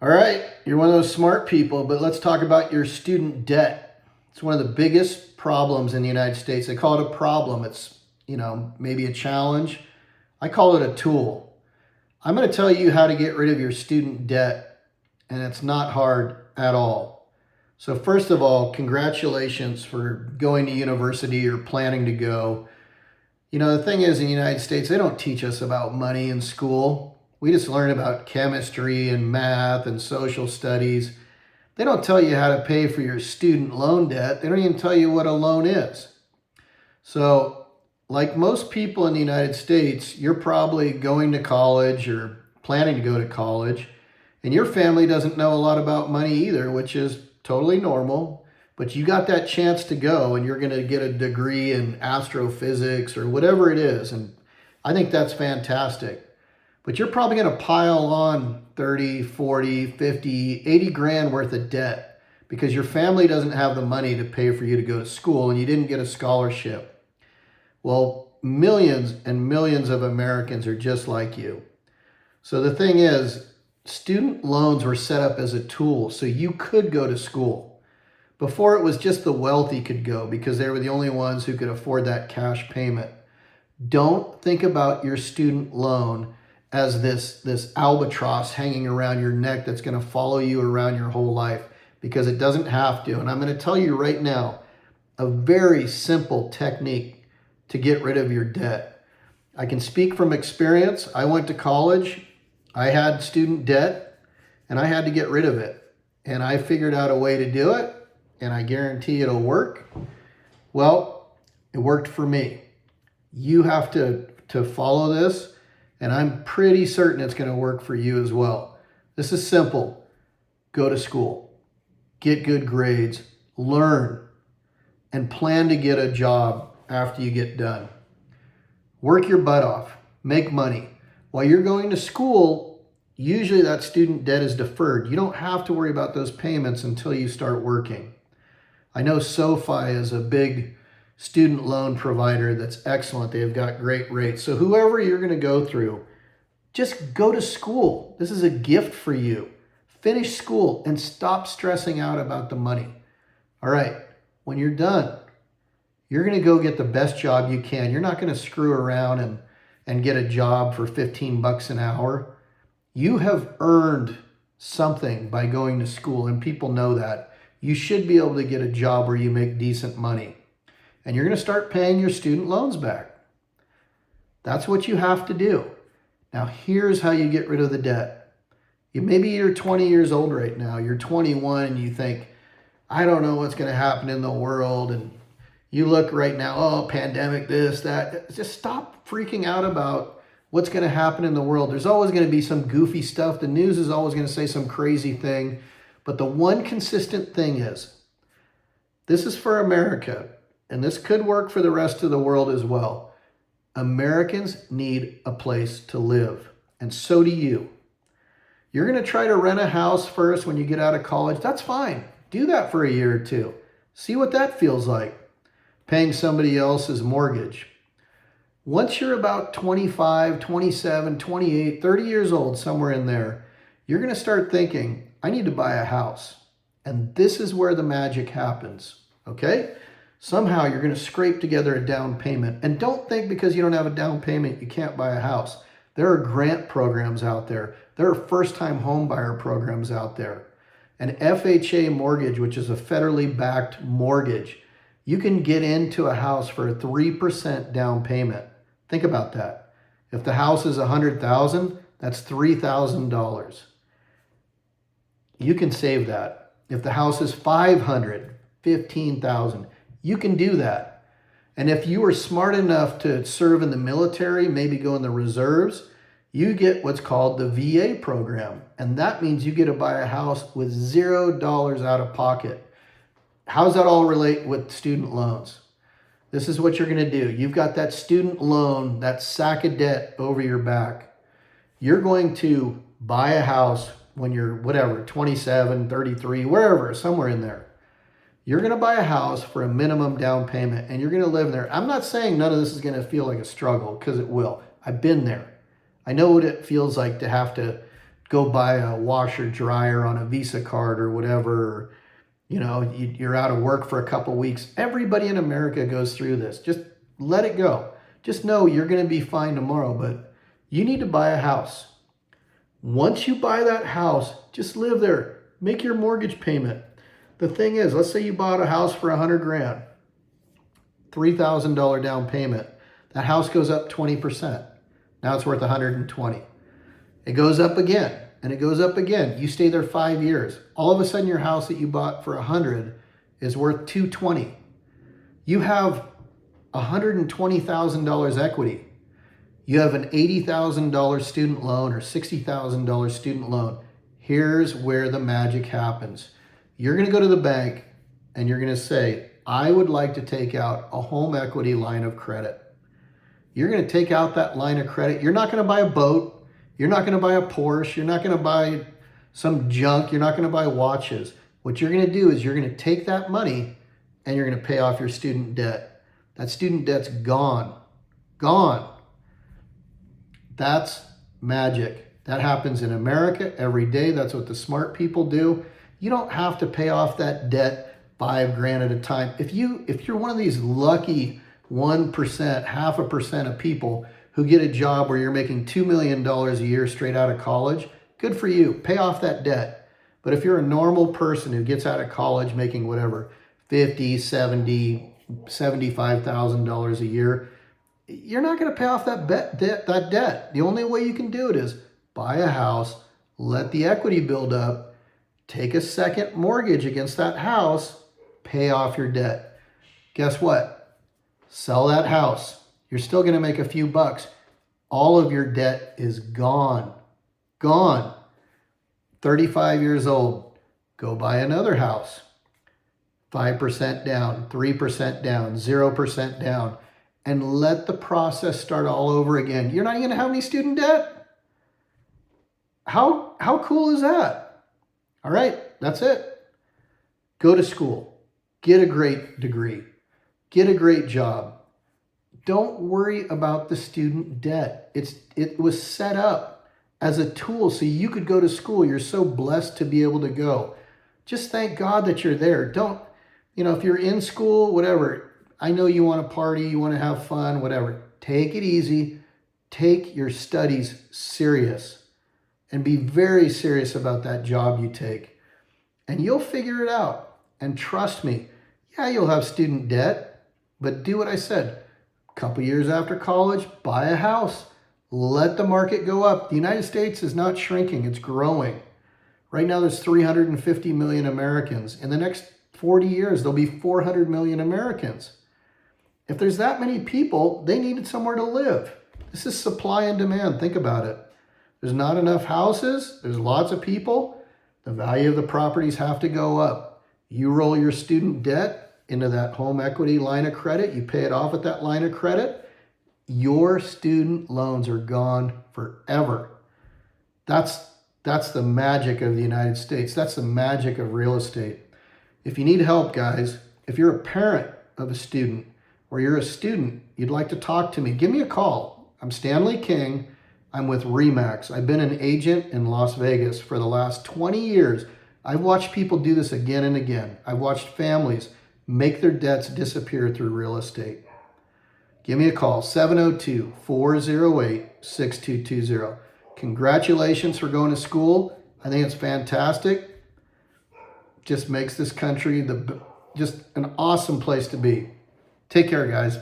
All right, you're one of those smart people, but let's talk about your student debt. It's one of the biggest problems in the United States. They call it a problem. It's, maybe a challenge. I call it a tool. I'm going to tell you how to get rid of your student debt, and it's not hard at all. So first of all, congratulations for going to university or planning to go. The thing is, in the United States, they don't teach us about money in school. We just learn about chemistry and math and social studies. They don't tell you how to pay for your student loan debt. They don't even tell you what a loan is. So, like most people in the United States, you're probably going to college or planning to go to college, and your family doesn't know a lot about money either, which is totally normal. But you got that chance to go, and you're going to get a degree in astrophysics or whatever it is. And I think that's fantastic. But you're probably going to pile on 30, 40, 50, 80 grand worth of debt because your family doesn't have the money to pay for you to go to school and you didn't get a scholarship. Well, millions and millions of Americans are just like you. So the thing is, student loans were set up as a tool so you could go to school. Before, it was just the wealthy could go because they were the only ones who could afford that cash payment. Don't think about your student loan as this albatross hanging around your neck that's going to follow you around your whole life, because it doesn't have to. And I'm going to tell you right now a very simple technique to get rid of your debt. I can speak from experience. I went to college. I had student debt and I had to get rid of it. And I figured out a way to do it, and I guarantee it'll work. Well, it worked for me. You have to follow this, and I'm pretty certain it's going to work for you as well. This is simple. Go to school, get good grades, learn, and plan to get a job after you get done. Work your butt off, make money. While you're going to school, usually that student debt is deferred. You don't have to worry about those payments until you start working. I know SoFi is a big student loan provider that's excellent. They've got great rates. So whoever you're going to go through, just go to school. This is a gift for you. Finish school and stop stressing out about the money. All right, when you're done, you're going to go get the best job you can. You're not going to screw around and get a job for 15 bucks an hour. You have earned something by going to school, and people know that. You should be able to get a job where you make decent money. And you're going to start paying your student loans back. That's what you have to do. Now, here's how you get rid of the debt. Maybe you're 20 years old right now. You're 21 and you think, I don't know what's going to happen in the world. And you look right now, oh, pandemic, this, that. Just stop freaking out about what's going to happen in the world. There's always going to be some goofy stuff. The news is always going to say some crazy thing. But the one consistent thing is, this is for America, and this could work for the rest of the world as well. Americans need a place to live, and so do you. You're going to try to rent a house first when you get out of college. That's fine. Do that for a year or two. See what that feels like, paying somebody else's mortgage. Once you're about 25, 27, 28, 30 years old, somewhere in there, you're going to start thinking, I need to buy a house. And this is where the magic happens, okay? Somehow you're going to scrape together a down payment. And don't think because you don't have a down payment, you can't buy a house. There are grant programs out there. There are first-time home buyer programs out there. An FHA mortgage, which is a federally backed mortgage, you can get into a house for a 3% down payment. Think about that. If the house is $100,000, that's $3,000. You can save that. If the house is $500,000, $15,000, you can do that. And if you are smart enough to serve in the military, maybe go in the reserves, you get what's called the VA program. And that means you get to buy a house with $0 out of pocket. How does that all relate with student loans? This is what you're going to do. You've got that student loan, that sack of debt over your back. You're going to buy a house when you're, 27, 33, wherever, somewhere in there. You're going to buy a house for a minimum down payment, and you're going to live there. I'm not saying none of this is going to feel like a struggle, because it will. I've been there. I know what it feels like to have to go buy a washer dryer on a Visa card or whatever, or, you're out of work for a couple weeks. Everybody in America goes through this. Just let it go. Just know you're going to be fine tomorrow, but you need to buy a house. Once you buy that house, just live there. Make your mortgage payment. The thing is, let's say you bought a house for $100,000, $3,000 down payment. That house goes up 20%. Now it's worth 120. It goes up again, and it goes up again. You stay there 5 years. All of a sudden, your house that you bought for 100 is worth 220. You have $120,000 equity. You have an $80,000 student loan or $60,000 student loan. Here's where the magic happens. You're going to go to the bank and you're going to say, I would like to take out a home equity line of credit. You're going to take out that line of credit. You're not going to buy a boat. You're not going to buy a Porsche. You're not going to buy some junk. You're not going to buy watches. What you're going to do is you're going to take that money and you're going to pay off your student debt. That student debt's gone. Gone. That's magic. That happens in America every day. That's what the smart people do. You don't have to pay off that debt $5,000 at a time. If you're one of these lucky 1%, 0.5% of people who get a job where you're making $2 million a year straight out of college, good for you. Pay off that debt. But if you're a normal person who gets out of college making whatever, $50,000, $70,000, $75,000 a year, you're not going to pay off that debt. The only way you can do it is buy a house, let the equity build up, take a second mortgage against that house, pay off your debt. Guess what? Sell that house. You're still going to make a few bucks. All of your debt is gone. Gone. 35 years old. Go buy another house. 5% down, 3% down, 0% down. And let the process start all over again. You're not going to have any student debt. How cool is that? All right, that's it. Go to school. Get a great degree. Get a great job. Don't worry about the student debt. It was set up as a tool so you could go to school. You're so blessed to be able to go. Just thank God that you're there. Don't, if you're in school, whatever, I know you want to party, you want to have fun, whatever. Take it easy. Take your studies serious and be very serious about that job you take. And you'll figure it out. And trust me, yeah, you'll have student debt, but do what I said. A couple years after college, buy a house. Let the market go up. The United States is not shrinking, it's growing. Right now there's 350 million Americans. In the next 40 years, there'll be 400 million Americans. If there's that many people, they needed somewhere to live. This is supply and demand. Think about it. There's not enough houses. There's lots of people. The value of the properties have to go up. You roll your student debt into that home equity line of credit. You pay it off at that line of credit. Your student loans are gone forever. That's the magic of the United States. That's the magic of real estate. If you need help, guys, if you're a parent of a student or you're a student, you'd like to talk to me, give me a call. I'm Stanley King. I'm with RE/MAX. I've been an agent in Las Vegas for the last 20 years. I've watched people do this again and again. I've watched families make their debts disappear through real estate. Give me a call, 702-408-6220. Congratulations for going to school. I think it's fantastic. Just makes this country just an awesome place to be. Take care, guys.